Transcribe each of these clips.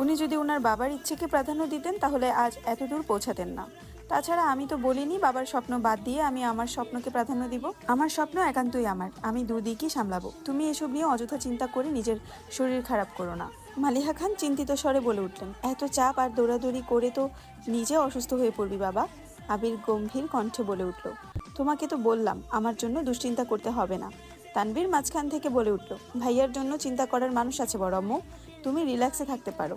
উনি যদি ওনার বাবার ইচ্ছেকে প্রাধান্য দিতেন তাহলে আজ এতদূর পৌঁছাতেন না। তাছাড়া আমি তো বলিনি বাবার স্বপ্ন বাদ দিয়ে আমি আমার স্বপ্নকে প্রাধান্য দিব। আমার স্বপ্ন একান্তই আমার, আমি দুদিকই সামলাবো। তুমি এসব নিয়ে অযথা চিন্তা করে নিজের শরীর খারাপ করো না। মালিহা খান চিন্তিত স্বরে বলে উঠলেন, এত চাপ আর দৌড়াদৌড়ি করে তো নিজে অসুস্থ হয়ে পড়বি বাবা। আবির গম্ভীর কণ্ঠে বলে উঠল, তোমাকে তো বললাম আমার জন্য দুশ্চিন্তা করতে হবে না। তানভীর মাঝখান থেকে বলে উঠল, ভাইয়ার জন্য চিন্তা করার মানুষ আছে বড় আম্মু, তুমি রিল্যাক্সে থাকতে পারো।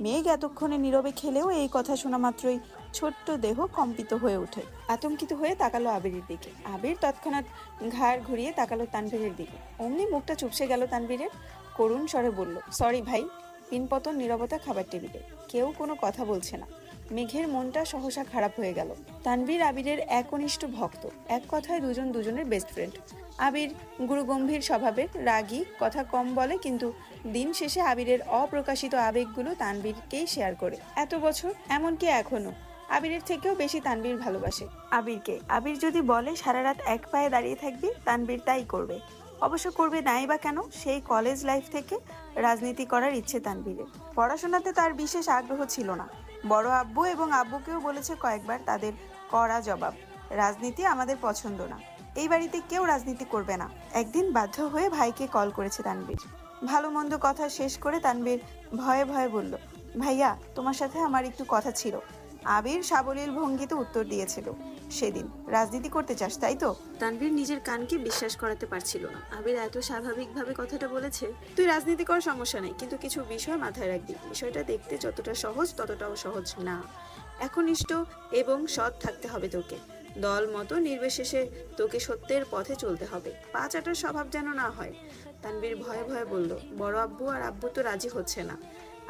মেঘ এতক্ষণে নীরবে খেলেও এই কথা শোনা মাত্রই ছোট্ট দেহ কম্পিত হয়ে ওঠে। আতঙ্কিত হয়ে তাকালো আবিরের দিকে। আবির তৎক্ষণাৎ ঘাড় ঘুরিয়ে তাকালো তানভীরের দিকে। অমনি মুখটা চুপসে গেল তানভীরের। করুণ স্বরে বলল, সরি ভাই। পিনপতন নীরবতা খাবার টেবিলে, কেউ কোনো কথা বলছে না। মেঘের মনটা সহসা খারাপ হয়ে গেল। তানভীর আবিরের একনিষ্ঠ ভক্ত, এক কথায় দুজন দুজনের বেস্ট ফ্রেন্ড। আবির গুরুগম্ভীর স্বভাবের, রাগী, কথা কম বলে, কিন্তু দিন শেষে আবিরের অপ্রকাশিত আবেগগুলো তানভীরকেই শেয়ার করে। এত বছর, এমনকি এখনো আবিরের থেকেও বেশি তানভীর ভালোবাসে আবিরকে। আবির যদি বলে সারা রাত এক পায়ে দাঁড়িয়ে থাকবি, তানভীর তাই করবে। অবশ্য করবে নাই বা কেন, সেই কলেজ লাইফ থেকে রাজনীতি করার ইচ্ছে তানভীরের। পড়াশোনাতে তার বিশেষ আগ্রহ ছিল না। বড় আব্বু এবং আব্বুকেও বলেছে কয়েকবার, তাদের কড়া জবাব, রাজনীতি আমাদের পছন্দ না, এই বাড়িতে কেউ রাজনীতি করবে না। একদিন বাধ্য হয়ে ভাইকে কল করেছে তানভীর। ভালো মন্দ কথা শেষ করে তানভীর ভয়ে ভয়ে বলল, ভাইয়া তোমার সাথে আমার একটু কথা ছিল। আবির সাবলীল ভঙ্গিতে উত্তর দিয়েছিল, সেদিন রাজনীতি করতে চাস তাই তো? তানভীর নিজের কানকে বিশ্বাস করাতে পারছিল না। আবির এত স্বাভাবিকভাবে কথাটা বলেছে। তুই রাজনীতি করার সমস্যা নেই, কিন্তু কিছু বিষয় মাথায় রাখবি। বিষয়টা দেখতে যতটা সহজ ততটাও সহজ না। একনিষ্ঠ এবং সৎ থাকতে হবে তোকে। দল মতো নির্বিশেষে তোকে সত্যের পথে চলতে হবে। পা চাটার স্বভাব যেন না হয়। তানভীর ভয়ে ভয়ে বলল, বড় আব্বু আর আব্বু তো রাজি হচ্ছে না।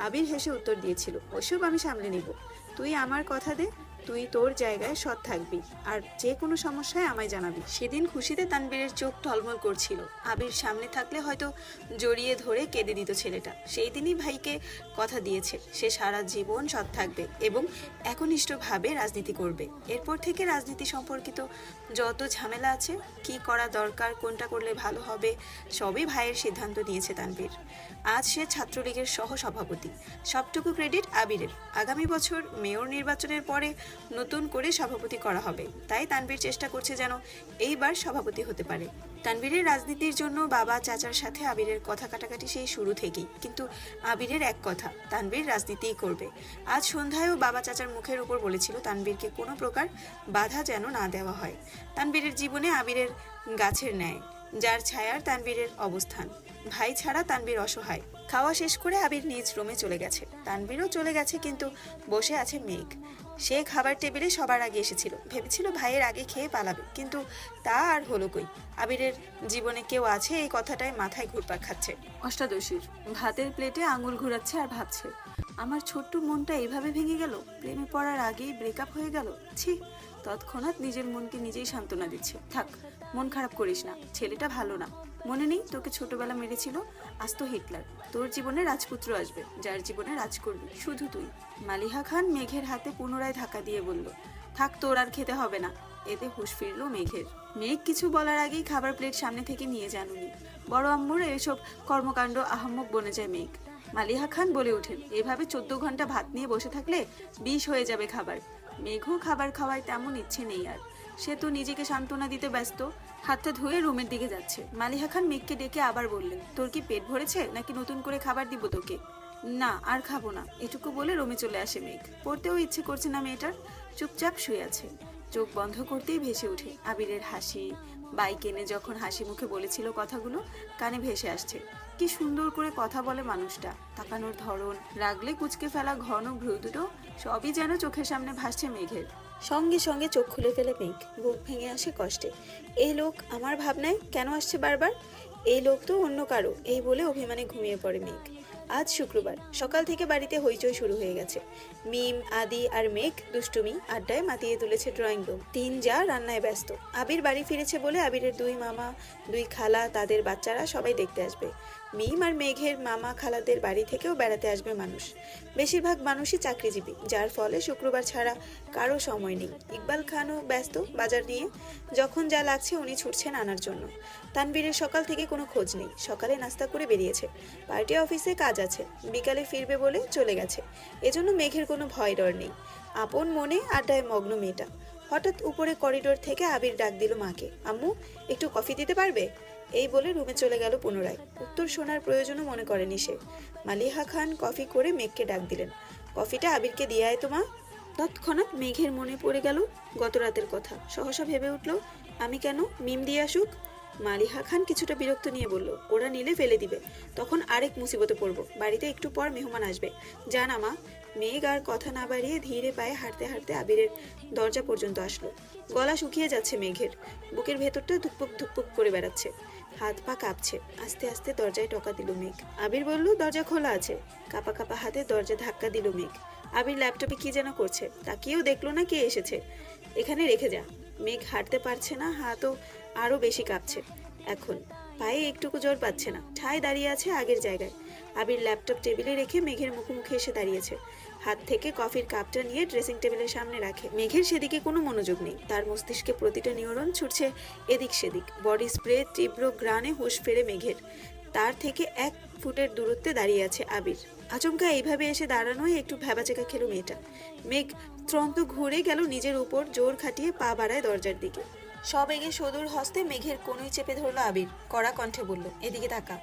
আবির হেসে উত্তর দিয়েছিল, ওসব আমি সামলে নিব। তুই আমার কথা দে, তুই তোর জায়গায় সৎ থাকবি, আর যে কোনো সমস্যায় আমায় জানাবি। সেদিন খুশিতে তানভীরের চোখ টলমল করছিল। আবির সামনে থাকলে হয়তো জড়িয়ে ধরে কেঁদে দিত ছেলেটা। সেই দিনই ভাইকে কথা দিয়েছে, সে সারা জীবন সৎ থাকবে এবং একনিষ্ঠভাবে রাজনীতি করবে। এরপর থেকে রাজনীতি সম্পর্কিত যত ঝামেলা আছে, কি করা দরকার, কোনটা করলে ভালো হবে, সবই ভাইয়ের সিদ্ধান্ত নিয়েছে তানভীর। আজ সে ছাত্রলীগের সহ সভাপতি। সবটুকু ক্রেডিট আবিরের। আগামী বছর মেয়র নির্বাচনের পরে নতুন করে সভাপতি করা হবে, তাই তানভীর চেষ্টা করছে যেন এইবার সভাপতি হতে পারে। তানভীরের রাজনীতির জন্য বাবা চাচার সাথে আবিরের কথা কাটাকাটি সেই শুরু থেকেই, কিন্তু আবিরের এক কথা, তানভীর রাজনীতিই করবে। আজ সন্ধ্যায়ও বাবা চাচার মুখের উপর বলেছিল তানভীরকে কোনো প্রকার বাধা যেন না দেওয়া হয়। তানভীরের জীবনে আবিরের গাছের ন্যায়, যার ছায়ার তানভীরের অবস্থান। ভাই ছাড়া তানভীর অসহায়। খাওয়া শেষ করে আবির নিজ রুমে চলে গেছে। তানভীরও চলে গেছে, কিন্তু বসে আছে মেঘ। সে খাবার টেবিলে সবার আগে এসেছিল, ভেবেছিল ভাইয়ের আগে খেয়ে পালাবে, কিন্তু তা আর হলো কই। আবিরের জীবনে কেউ আছে এই কথাটাই মাথায় ঘুরপাক খাচ্ছে। অষ্টাদশীর ভাতের প্লেটে আঙুল ঘুরাচ্ছে আর ভাবছে, আমার ছোট্ট মনটা এভাবে ভেঙে গেল, প্রেমে পড়ার আগেই ব্রেকআপ হয়ে গেল। ছি। তৎক্ষণাৎ নিজের মনকে নিজেই সান্ত্বনা দিচ্ছে, থাক মন খারাপ করিস না, ছেলেটা ভালো না। মনে নেই তোকে ছোটবেলা মেরেছিল, আজ তো হিটলার। তোর জীবনে রাজপুত্র আসবে, যার জীবনে রাজ করবি শুধু তুই। মালিহা খান মেঘের হাতে পুনরায় ধাক্কা দিয়ে বলল, থাক তোর আর খেতে হবে না। এতে হুঁশ ফিরল মেঘের। মেঘ কিছু বলার আগেই খাবার প্লেট সামনে থেকে নিয়ে জানুনি। বড় আম্মুর এসব কর্মকাণ্ড আহাম্মক বনে যায় মেঘ। মালিহা খান বলে ওঠেন, এভাবে 14 ঘন্টা ভাত নিয়ে বসে থাকলে বিষ হয়ে যাবে খাবার। মেঘও খাবার খাওয়ায় তেমন ইচ্ছে নেই আর, সে তো নিজেকে সান্ত্বনা দিতে ব্যস্ত। হাতটা ধুয়ে রুমের দিকে যাচ্ছে। মালিহা খান মেঘকে ডেকে আবার বললেন, তোর কি পেট ভরেছে নাকি নতুন করে খাবার দিব তোকে? না আর খাবো না, এটুকু বলে রুমে চলে আসে মেঘ। পড়তেও ইচ্ছে করছে না মেয়েটার, চুপচাপ শুয়ে আছে। চোখ বন্ধ করতেই ভেসে ওঠে আবিরের হাসি। বাইক এনে যখন হাসি মুখে বলেছিল কথাগুলো কানে ভেসে আসছে। কি সুন্দর করে কথা বলে মানুষটা, তাকানোর ধরন, রাগলে কুচকে ফেলা ঘন ভ্রু দুটো, সবই যেন চোখের সামনে ভাসছে মেঘের। সঙ্গে সঙ্গে চোখ খুলে ফেলে মেঘ, বুক ভেঙে আসে কষ্টে। এই লোক আমার ভাবনায় কেন আসছে বারবার? এই লোক তো অন্য কারো, এই বলে অভিমানে ঘুমিয়ে পড়ে মেঘ। আজ শুক্রবার, সকাল থেকে বাড়িতে হইচই শুরু হয়ে গেছে। মিম, আদি আর মেঘ দুষ্টুমি আড্ডায় মাতিয়ে তুলেছে ড্রয়িং রুম। তিন যা রান্নায় ব্যস্ত। আবির বাড়ি ফিরেছে বলে আবিরের দুই মামা, দুই খালা, তাদের বাচ্চারা সবাই দেখতে আসবে। মিম আর মেঘের মামা খালাদের বাড়ি থেকেও বেড়াতে আসবে মানুষ। বেশিরভাগ মানুষই চাকরিজীবী, যার ফলে শুক্রবার ছাড়া কারো সময় নেই। ইকবাল খানও ব্যস্ত বাজার নিয়ে। যখন যা লাগছে উনি ছুটছেন আনার জন্য। তানবীরের সকাল থেকে কোনো খোঁজ নেই। সকালে নাস্তা করে বেরিয়েছে, পার্টি অফিসে কাজ আছে, বিকালে ফিরবে বলে চলে গেছে। এজন্য মেঘের কোনো ভয় ডর নেই। আপন মনে আড্ডায় মগ্ন মেয়েটা। হঠাৎ উপরে করিডোর থেকে আবির ডাক দিল মাকে, আম্মু একটু কফি দিতে পারবে? এই বলে রুমে চলে গেল পুনরায়। উত্তর শোনার প্রয়োজনও মনে করেনি সে। মালিহা খান কফি করে মেঘকে ডাক দিলেন, কফিটা আবিরকে দিয়ে আয় তো মা। তৎক্ষণাৎ মেঘের মনে পড়ে গেল গত রাতের কথা। সহসা ভেবে উঠল, আমি কেন, মিম দিয়ে আসুক। মালিহা খান কিছুটা বিরক্ত নিয়ে বলল, ওরা নিলে ফেলে দিবে, তখন আরেক মুসিবতে পড়বো। বাড়িতে একটু পর মেহমান আসবে, জানা মা। মেঘ আর কথা না বাড়িয়ে ধীরে পায়ে হাঁটতে হাঁটতে আবিরের দরজা পর্যন্ত আসলো। গলা শুকিয়ে যাচ্ছে মেঘের, বুকের ভেতরটা ধুকপুক ধুকপুক করে বেড়াচ্ছে, হাত পা কাঁপছে। আস্তে আস্তে দরজায় টকা দিল মেঘ। আবির বলল, দরজা খোলা আছে। কাপা কাপা হাতে দরজা ধাক্কা দিল মেঘ। আবির ল্যাপটপে কি যেন করছে, তাকিয়েও দেখলো না কে এসেছে। এখানে রেখে যা। মেঘ হাঁটতে পারছে না, হাতও আরো বেশি কাঁপছে। এখন পায়ে একটুকু জোর পাচ্ছে না, ঠায় দাঁড়িয়ে আছে আগের জায়গায়। আবির ল্যাপটপ টেবিলে রেখে মেঘের মুখোমুখি এসে দাঁড়িয়েছে। হাত থেকে কফির কাপটা নিয়ে ড্রেসিং টেবিলের সামনে রাখে। মেঘের সেদিকে কোনো মনোযোগ নেই। তার মস্তিষ্কে প্রতিটা নিউরন ছুটছে এদিক সেদিক। বডি স্প্রে তীব্র গ্রানে হুঁশ ফেরে মেঘের। তার থেকে 1 ফুটের দূরত্বে দাঁড়িয়ে আছে আবির। আচমকা এইভাবে এসে দাঁড়ানোই একটু ভ্যাবাচেকা খেলো মেয়েটা। মেঘ ত্রন্ত ঘুরে গেল নিজের উপর, জোর খাটিয়ে পা বাড়ায় দরজার দিকে। সব এগে সদূর হস্তে মেঘের কোনোই চেপে ধরলো আবির। কড়া কণ্ঠে বলল, এদিকে তাকা।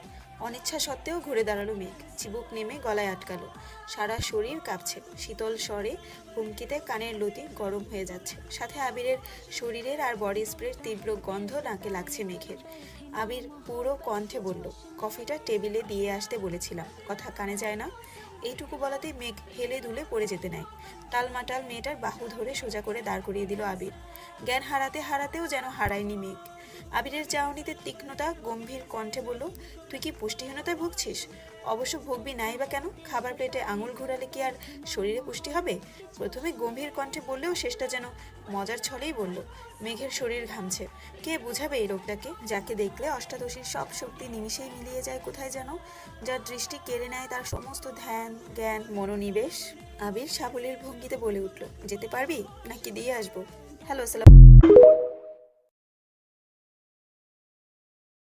অনিচ্ছা সত্ত্বেও ঘুরে দাঁড়ালো মেঘ। চিবুক নেমে গলায় আটকালো। সারা শরীর কাঁপছে। শীতল স্বরে হুমকিতে কানের লতি গরম হয়ে যাচ্ছে। সাথে আবিরের শরীরের আর বডি স্প্রের তীব্র গন্ধ নাকে লাগছে মেঘের। আবির পুরো কণ্ঠে বলল, কফিটা টেবিলে দিয়ে আসতে বলেছিলাম, কথা কানে যায় না? এইটুকু বলাতেই মেঘ হেলে দুলে পড়ে যেতে নেয়। টালমাটাল মেয়েটার বাহু ধরে সোজা করে দাঁড় করিয়ে দিল আবির। জ্ঞান হারাতে হারাতেও যেন হারায়নি মেঘ। আবিরের চাউনিতে তীক্ষ্ণতা, গম্ভীর কণ্ঠে বলল, তুই কি পুষ্টিহীনতায় ভুগছিস? অবশ্য ভুগবি নাই বা কেন? খাবার প্লেটে আঙুল ঘোরালে কি আর শরীরে পুষ্টি হবে? প্রথমে গম্ভীর কণ্ঠে বললেও শেষটা যেন মজার ছলেই বলল। মেঘের শরীর ঘামছে। কে বুঝাবে এই লোকটাকে, যাকে দেখলে অষ্টাদশীর সব শক্তি নিমিষেই মিলিয়ে যায় কোথায় যেন, যার দৃষ্টি কেড়ে নেয় তার সমস্ত ধ্যান জ্ঞান মনোনিবেশ। আবির সাবলীল ভঙ্গিতে বলে উঠল, যেতে পারবি নাকি দিয়ে আসবো? হ্যালো, আসসালাম।